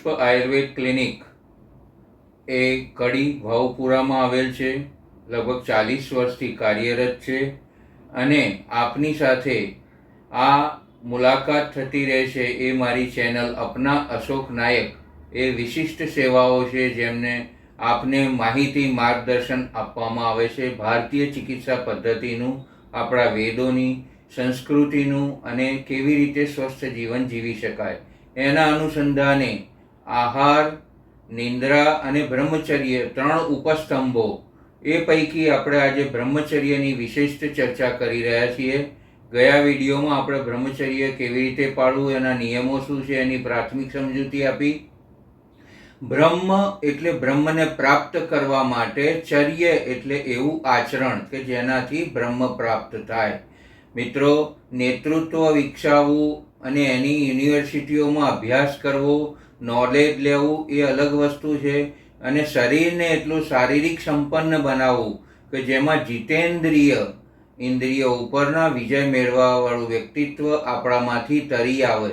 પુષ્પ આયુર્વેદ ક્લિનિક એ કડી ભાવપુરામાં આવેલ છે. લગભગ 40 વર્ષથી કાર્યરત છે અને આપની સાથે આ મુલાકાત થતી રહે છે. એ મારી ચેનલ અપના અશોક નાયક એ વિશિષ્ટ સેવાઓ છે જેમને આપને માહિતી માર્ગદર્શન આપવામાં આવે છે ભારતીય ચિકિત્સા પદ્ધતિનું, આપણા વેદોની, સંસ્કૃતિનું અને કેવી રીતે સ્વસ્થ જીવન જીવી શકાય એના અનુસંધાને આહાર, નિંદ્રા અને બ્રહ્મચર્ય 3 ઉપસ્તંભો એ પૈકી આપણે આજે બ્રહ્મચર્યની વિશિષ્ટ ચર્ચા કરી રહ્યા છીએ. ગયા વિડીયોમાં આપણે બ્રહ્મચર્ય કેવી રીતે પાળવું, એના નિયમો શું છે એની પ્રાથમિક સમજૂતી આપી. બ્રહ્મ એટલે બ્રહ્મને પ્રાપ્ત કરવા માટે, ચર્ય એટલે એવું આચરણ કે જેનાથી બ્રહ્મ પ્રાપ્ત થાય. મિત્રો, નેતૃત્વ વિકસાવવું અને એની યુનિવર્સિટીઓમાં અભ્યાસ કરવો, નોલેજ લેવું એ અલગ વસ્તુ છે. અને શરીરને એટલું શારીરિક સંપન્ન બનાવવું કે જેમાં જીતેન્દ્રિય, ઇન્દ્રિયો ઉપરના વિજય મેળવવાવાળું વ્યક્તિત્વ આપણામાંથી તરી આવે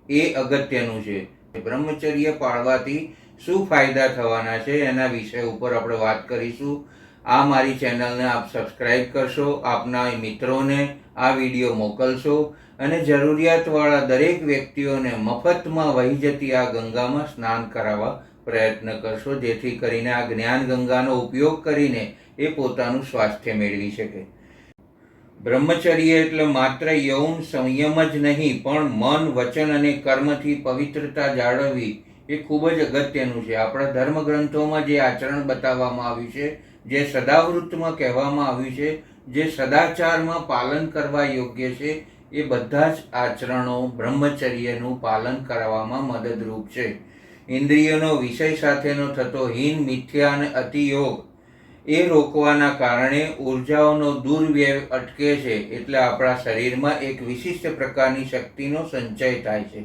એ અગત્યનું છે. બ્રહ્મચર્ય પાળવાથી શું ફાયદા થવાના છે એના વિષય ઉપર આપણે વાત કરીશું. આ મારી ચેનલને આપ સબસ્ક્રાઈબ કરશો, આપના મિત્રોને આ વિડીયો મોકલશો અને જરૂરિયાતવાળા દરેક વ્યક્તિઓને મફતમાં વહી જતી આ ગંગામાં સ્નાન કરાવવા પ્રયત્ન કરશો, જેથી કરીને આ જ્ઞાન ગંગાનો ઉપયોગ કરીને એ પોતાનું સ્વાસ્થ્ય મેળવી શકે. બ્રહ્મચર્ય એટલે માત્ર યૌન સંયમ જ નહીં, પણ મન, વચન અને કર્મથી પવિત્રતા જાળવવી એ ખૂબ જ અગત્યનું છે. આપણા ધર્મગ્રંથોમાં જે આચરણ બતાવવામાં આવ્યું છે, જે સદાવૃત્તમાં કહેવામાં આવ્યું છે, જે સદાચારમાં પાલન કરવા યોગ્ય છે, એ બધા જ આચરણો બ્રહ્મચર્યનું પાલન કરવામાં મદદરૂપ છે. ઇન્દ્રિયોનો વિષય સાથેનો થતો હીન, મિથ્યા અને અતિયોગ એ રોકવાના કારણે ઉર્જાઓનો દુર્વ્યય અટકે છે. એટલે આપણા શરીરમાં એક વિશિષ્ટ પ્રકારની શક્તિનો સંચય થાય છે.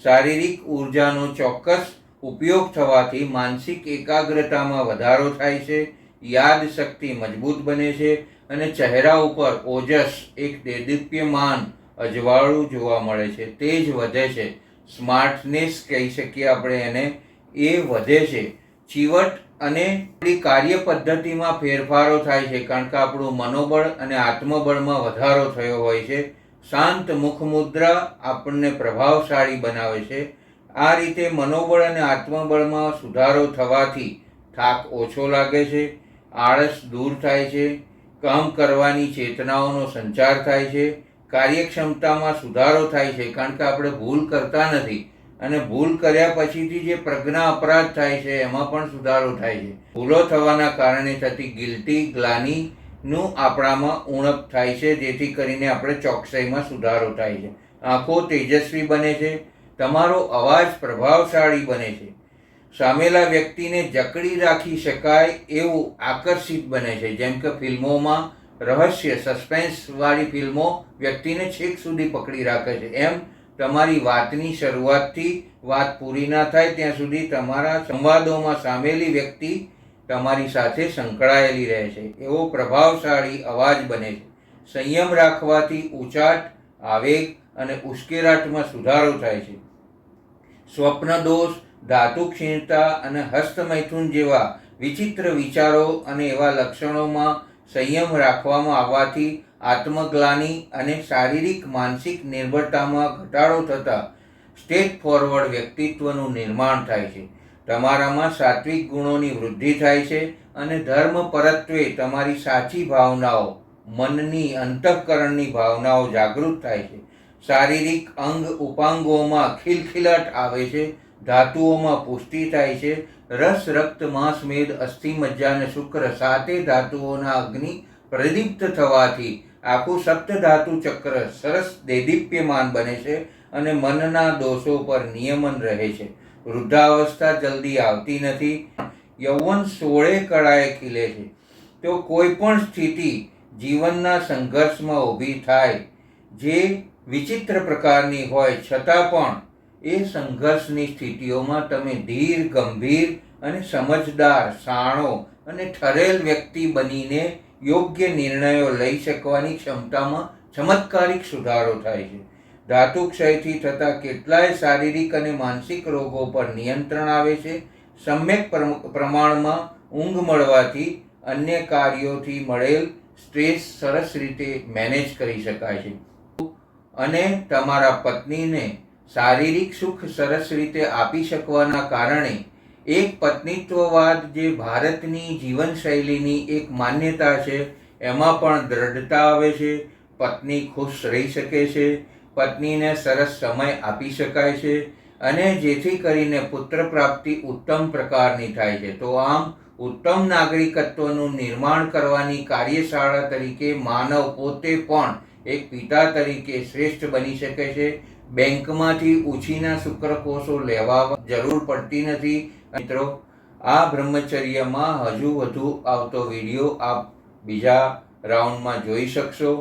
શારીરિક ઉર્જાનો ચોક્કસ ઉપયોગ થવાથી માનસિક એકાગ્રતામાં વધારો થાય છે, યાદ શક્તિ મજબૂત બને છે અને ચહેરા ઉપર ઓજસ, એક દેદીપ્યમાન અજવાળું જોવા મળે છે, તેજ વધે છે. સ્માર્ટનેસ કહી શકીએ આપણે એને, એ વધે છે. ચીવટ અને કાર્ય પદ્ધતિમાં ફેરફારો થાય છે, કારણ કે આપણું મનોબળ અને આત્મબળમાં વધારો થયો હોય છે. શાંત મુખ મુદ્રા આપણને પ્રભાવશાળી બનાવે છે. આ રીતે મનોબળ અને આત્મબળમાં સુધારો થવાથી થાક ઓછો લાગે છે, આળસ દૂર થાય છે, કામ કરવાની ચેતનાઓનો સંચાર થાય છે, કાર્યક્ષમતામાં સુધારો થાય છે, કારણ કે આપણે ભૂલ કરતા નથી અને ભૂલ કર્યા પછીથી જે પ્રજ્ઞા અપરાધ થાય છે એમાં પણ સુધારો થાય છે. ભૂલો થવાના કારણે થતી ગિલ્ટી, ગ્લાનીનું આપણામાં ઉણપ થાય છે, જેથી કરીને આપણે ચોકસાઈમાં સુધારો થાય છે. આંખો તેજસ્વી બને છે, તમારો અવાજ પ્રભાવશાળી બને છે, સામેલા વ્યક્તિને જકડી રાખી શકાય એવું આકર્ષિત બને છે. જેમ કે ફિલ્મોમાં રહસ્ય, સસ્પેન્સવાળી ફિલ્મો વ્યક્તિને છેક સુધી પકડી રાખે છે, એમ તમારી વાતની શરૂઆતથી વાત પૂરી ના થાય ત્યાં સુધી તમારા સંવાદોમાં સામેલી વ્યક્તિ તમારી સાથે સંકળાયેલી રહે છે, એવો પ્રભાવશાળી અવાજ બને છે. સંયમ રાખવાથી ઉચાટ, આવેગ અને ઉશ્કેરાટમાં સુધારો થાય છે. સ્વપ્ન દોષ, ધાતુ ક્ષીણતા અને હસ્તમૈથુન જેવા વિચિત્ર વિચારો અને એવા લક્ષણોમાં સંયમ રાખવામાં આવવાથી આત્મગ્લાનિ અને શારીરિક માનસિક નિર્ભરતામાં ઘટાડો થતાં સ્ટેટ ફોરવર્ડ વ્યક્તિત્વનું નિર્માણ થાય છે. તમારામાં સાત્વિક ગુણોની વૃદ્ધિ થાય છે અને ધર્મ પરત્વે તમારી સાચી ભાવનાઓ, મનની, અંતઃકરણની ભાવનાઓ જાગૃત થાય છે. શારીરિક અંગ ઉપાંગોમાં ખિલખિલાટ આવે છે, ધાતુઓમાં પુષ્ટિ થાય છે. રસ, રક્ત, માંસ, મેદ, અસ્થિ, મજ્જા અને શુક્ર 7 ધાતુઓના અગ્નિ પ્રદીપ્ત થવાથી આખું સપ્તધાતુ ચક્ર સરસ દેદીપ્યમાન બને છે અને મનના દોષો પર નિયમન રહે છે. વૃદ્ધાવસ્થા જલ્દી આવતી નથી, યૌવન 16 કળાએ ખીલે છે. તો કોઈ પણ સ્થિતિ જીવનના સંઘર્ષમાં ઊભી થાય, જે વિચિત્ર પ્રકારની હોય છતાં પણ એ સંઘર્ષની સ્થિતિઓમાં તમે ધીર, ગંભીર અને સમજદાર, શાણો અને ઠરેલ વ્યક્તિ બનીને યોગ્ય નિર્ણયો લઈ શકવાની ક્ષમતામાં ચમત્કારિક સુધારો થાય છે. ધાતુ ક્ષયથી થતા કેટલાય શારીરિક અને માનસિક રોગો પર નિયંત્રણ આવે છે. સમ્યક પ્રમાણમાં ઊંઘ મળવાથી અન્ય કાર્યોથી મળેલ સ્ટ્રેસ સરસ રીતે મેનેજ કરી શકાય છે અને તમારા પત્નીને શારીરિક સુખ સરસ રીતે આપી શકવાના કારણે એક પત્નીત્વવાદ જે ભારતની જીવનશૈલીની એક માન્યતા છે એમાં પણ દ્રઢતા આવે છે. પત્ની ખુશ રહી શકે છે, પત્નીને સરસ સમય આપી શકાય છે અને જેથી કરીને પુત્ર પ્રાપ્તિ ઉત્તમ પ્રકારની થાય છે. તો આમ ઉત્તમ નાગરિકત્વનું નિર્માણ કરવાની કાર્યશાળા તરીકે માનવ પોતે પણ એક પિતા તરીકે શ્રેષ્ઠ બની શકે છે. બેંકમાંથી ઉછીના શુક્રકોષો લેવા જરૂર પડતી નથી. મિત્રો, આ બ્રહ્મચર્યમાં હજુ વધુ આવતો વિડીયો આપ બીજા રાઉન્ડમાં જોઈ શકશો.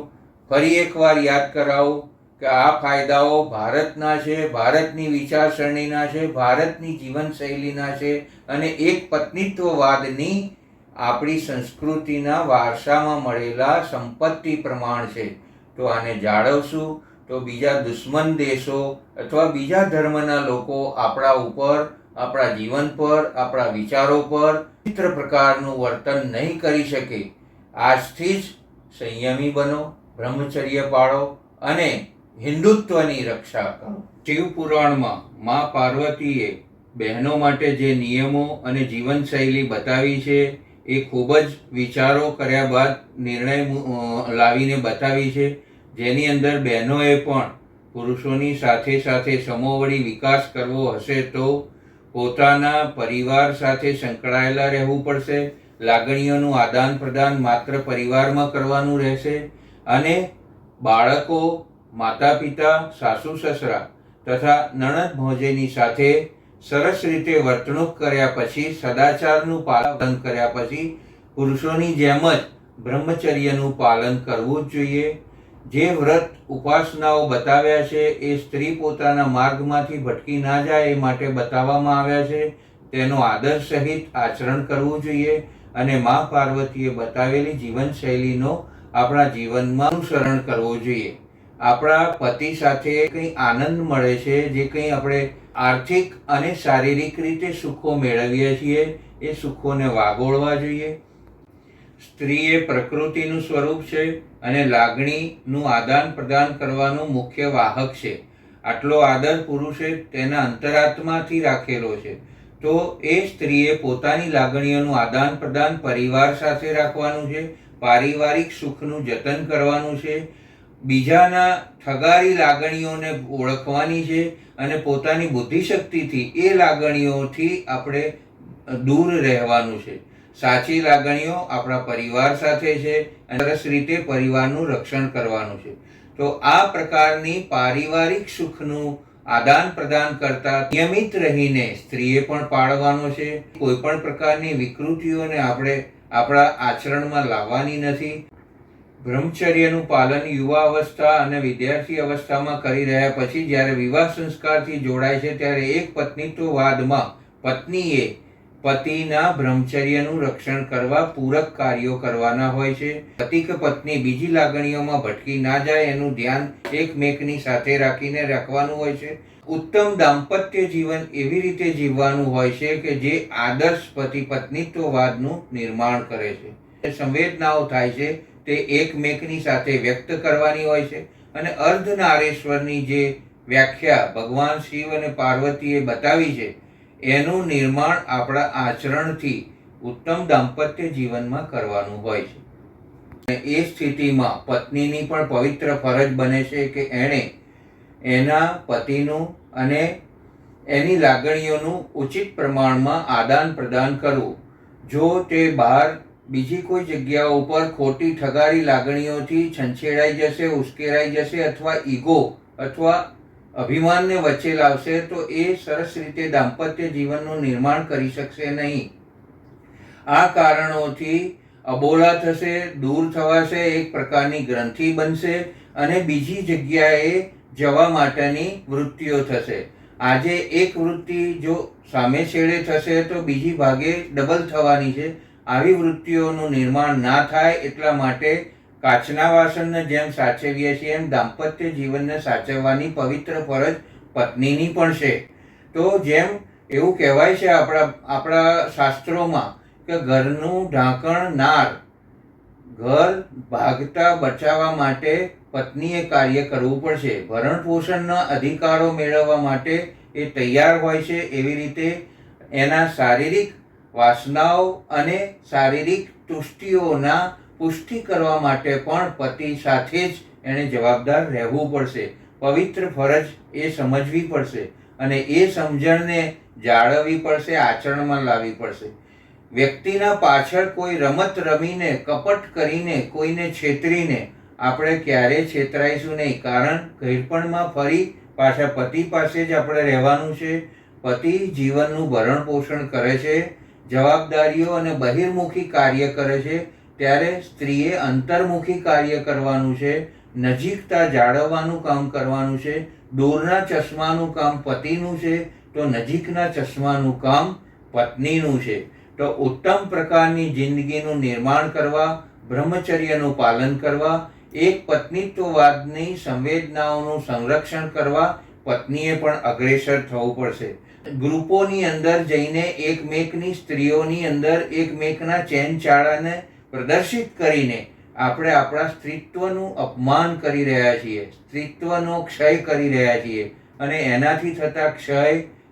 ફરી એકવાર યાદ કરાવું કે આ ફાયદાઓ ભારતના છે, ભારતની વિચારસરણીના છે, ભારતની જીવનશૈલીના છે અને એક પત્નીત્વવાદની આપણી સંસ્કૃતિના વારસામાં મળેલા સંપત્તિ પ્રમાણ છે. તો આને જાળવશું તો બીજા દુશ્મન દેશો અથવા બીજા ધર્મના લોકો આપણા ઉપર, આપણા જીવન પર, આપણા વિચારો પર વિચિત્ર પ્રકારનું વર્તન નહીં કરી શકે. આજથી જ સંયમી બનો, બ્રહ્મચર્ય પાળો અને હિન્દુત્વની રક્ષા કરો. શિવ પુરાણમાં મા પાર્વતીએ બહેનો માટે જે નિયમો અને જીવનશૈલી બતાવી છે એ ખૂબ જ વિચારો કર્યા બાદ નિર્ણય લાવીને બતાવી છે, જેની અંદર બહેનોએ પણ પુરુષોની સાથે સાથે સમોવડી વિકાસ કરવો હશે તો પોતાના પરિવાર સાથે સંકળાયેલા રહેવું પડશે. લાગણીઓનું આદાન પ્રદાન માત્ર પરિવારમાં કરવાનું રહેશે અને બાળકો, માતા પિતા, સાસુ સસરા તથા નણંદ ભોજેની સાથે સરસ રીતે વર્તણૂક કર્યા પછી, સદાચારનું પાલન કર્યા પછી પુરુષોની જેમ જ બ્રહ્મચર્યનું પાલન કરવું જ જોઈએ. જે વ્રત ઉપાસનાઓ બતાવ્યા છે એ સ્ત્રી પોતાના માર્ગમાંથી ભટકી ના જાય એ માટે બતાવવામાં આવ્યા છે. તેનો આદર સહિત આચરણ કરવું જોઈએ અને મા પાર્વતીએ બતાવેલી જીવનશૈલીનો આપણા જીવનમાં અનુસરણ કરવું જોઈએ. આપણા પતિ સાથે કંઈ આનંદ મળે છે, જે કંઈ આપણે આર્થિક અને શારીરિક રીતે સુખો મેળવીએ છીએ એ સુખોને વાગોળવા જોઈએ. સ્ત્રી એ પ્રકૃતિનું સ્વરૂપ છે અને લાગણીનું આદાન પ્રદાન કરવાનું મુખ્ય વાહક છે. આટલો આદર પુરુષે તેના અંતરાત્માથી રાખેલો છે. તો એ સ્ત્રીએ પોતાની લાગણીઓનું આદાન પ્રદાન પરિવાર સાથે રાખવાનું છે, પારિવારિક સુખનું જતન કરવાનું છે, બીજાના ઠગારી લાગણીઓને ઓળખવાની છે અને પોતાની બુદ્ધિશક્તિથી એ લાગણીઓથી આપણે દૂર રહેવાનું છે. સાચી લાગણીઓ આપણા પરિવાર સાથે છે અને સરસ રીતે પરિવારનું રક્ષણ કરવાનું છે. તો આ પ્રકારની પારિવારિક સુખનું આદાન પ્રદાન કરતા નિયમિત રહીને સ્ત્રીએ પણ પાળવાનો છે. કોઈ પણ પ્રકારની વિકૃતિઓને આપણે આપણા આચરણમાં લાવવાની નથી. બ્રહ્મચર્યનું પાલન યુવા અવસ્થા અને વિદ્યાર્થી અવસ્થામાં કરી રહ્યા પછી જ્યારે વિવાહ સંસ્કારથી જોડાય છે ત્યારે એક પત્નીત્વવાદમાં પત્નીએ પતિના બ્રહ્મચર્યનું રક્ષણ કરવા પૂરક કાર્યો કરવાના હોય છે. પતિ કે પત્ની બીજી લાગણીઓમાં ભટકી ના જાય એનું ધ્યાન એકમેકની સાથે રાખીને રાખવાનું હોય છે. ઉત્તમ દાંપત્ય જીવન એવી રીતે જીવવાનું હોય છે કે જે આદર્શ પતિ પત્નીત્વવાદનું નિર્માણ કરે છે. સંવેદનાઓ થાય છે તે એકમેકની સાથે વ્યક્ત કરવાની હોય છે અને અર્ધનારેશ્વરની જે વ્યાખ્યા ભગવાન શિવ અને પાર્વતીએ બતાવી છે એનું નિર્માણ આપણા આચરણથી ઉત્તમ દાંપત્ય જીવનમાં કરવાનું હોય છે. એ સ્થિતિમાં પત્નીની પણ પવિત્ર ફરજ બને છે કે એણે એના પતિનું અને એની લાગણીઓનું ઉચિત પ્રમાણમાં આદાન પ્રદાન કરવું. જો તે બહાર બીજી કોઈ જગ્યાઓ ઉપર ખોટી ઠગારી લાગણીઓથી છંછેડાઈ જશે, ઉશ્કેરાઈ જશે અથવા ઈગો અથવા અભિમાનને વચ્ચે લાવશે તો એ સરસ રીતે દાંપત્ય જીવનનું નિર્માણ કરી શકશે નહીં. આ કારણોથી અબોલા થશે, દૂર થવાશે, એક પ્રકારની ગ્રંથિ બનશે અને બીજી જગ્યાએ જવા માટેની વૃત્તિઓ થશે. આજે એક વૃત્તિ જો સામે છેડે થશે તો બીજી ભાગે ડબલ થવાની છે. આવી વૃત્તિઓનું નિર્માણ ના થાય એટલા માટે કાચના વાસણને જેમ સાચવીએ છીએ એમ દાંપત્ય જીવનને સાચવવાની પવિત્ર ફરજ પત્નીની પણ છે. તો જેમ એવું કહેવાય છે આપણા શાસ્ત્રોમાં કે ઘરનું ઢાંકણ નાર, ઘર ભાગતા બચાવવા માટે પત્નીએ કાર્ય કરવું પડશે. ભરણ પોષણના અધિકારો મેળવવા માટે એ તૈયાર હોય છે, એવી રીતે એના શારીરિક વાસનાઓ અને શારીરિક તુષ્ટિઓના પુષ્ટિ કરવા માટે પણ પતિ સાથે જ એણે જવાબદાર રહેવું પડશે. પવિત્ર ફરજ એ સમજવી પડશે અને એ સમજણને જાળવવી પડશે, આચરણમાં લાવવી પડશે. વ્યક્તિના પાછળ કોઈ રમત રમીને, કપટ કરીને, કોઈને છેતરીને આપણે ક્યારેય છેતરાઈશું નહીં. કારણ ઘરપણમાં ફરી પાછા પતિ પાસે જ આપણે રહેવાનું છે. પતિ જીવનનું ભરણ પોષણ કરે છે, જવાબદારીઓ અને બહિર્મુખી કાર્ય કરે છે, ત્યારે સ્ત્રીએ અંતર્મુખી કાર્ય કરવાનું છે, નજીકતા જાળવવાનું કામ કરવાનું છે. દૂરના ચશ્માનું કામ પતિનું છે, તો નજીકના ચશ્માનું કામ પત્નીનું છે. તો ઉત્તમ પ્રકારની જિંદગીનું નિર્માણ કરવા, બ્રહ્મચર્યનું પાલન કરવા, એક પત્નીત્વવાદની સંવેદનાઓનું સંરક્ષણ કરવા પત્નીએ પણ અગ્રેસર થવું પડશે. ગ્રુપોની અંદર જઈને એકમેકની સ્ત્રીઓની અંદર એકમેકના ચેનચાળાને પ્રદર્શિત કરીને આપણે આપણા સ્ત્રીત્વનું અપમાન કરી રહ્યા છીએ, સ્ત્રીત્વનો ક્ષય કરી રહ્યા છીએ. અને એનાથી થતા ક્ષય,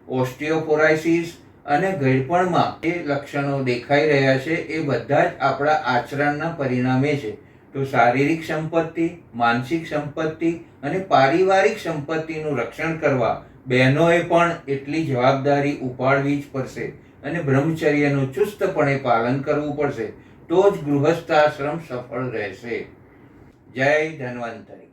ઓસ્ટિયોપોરાઇસિસ અને ઘડપણમાં એ લક્ષણો દેખાઈ રહ્યા છે, એ બધા જ આપણા આચરણના પરિણામે છે. તો શારીરિક સંપત્તિ, માનસિક સંપત્તિ અને પારિવારિક સંપત્તિનું રક્ષણ કરવા બહેનોએ પણ એટલી જવાબદારી ઉપાડવી જ પડશે અને બ્રહ્મચર્યનું ચુસ્તપણે પાલન કરવું પડશે. તો જ ગૃહસ્થાશ્રમ સફળ રહેશે. જય ધન્વંતરી.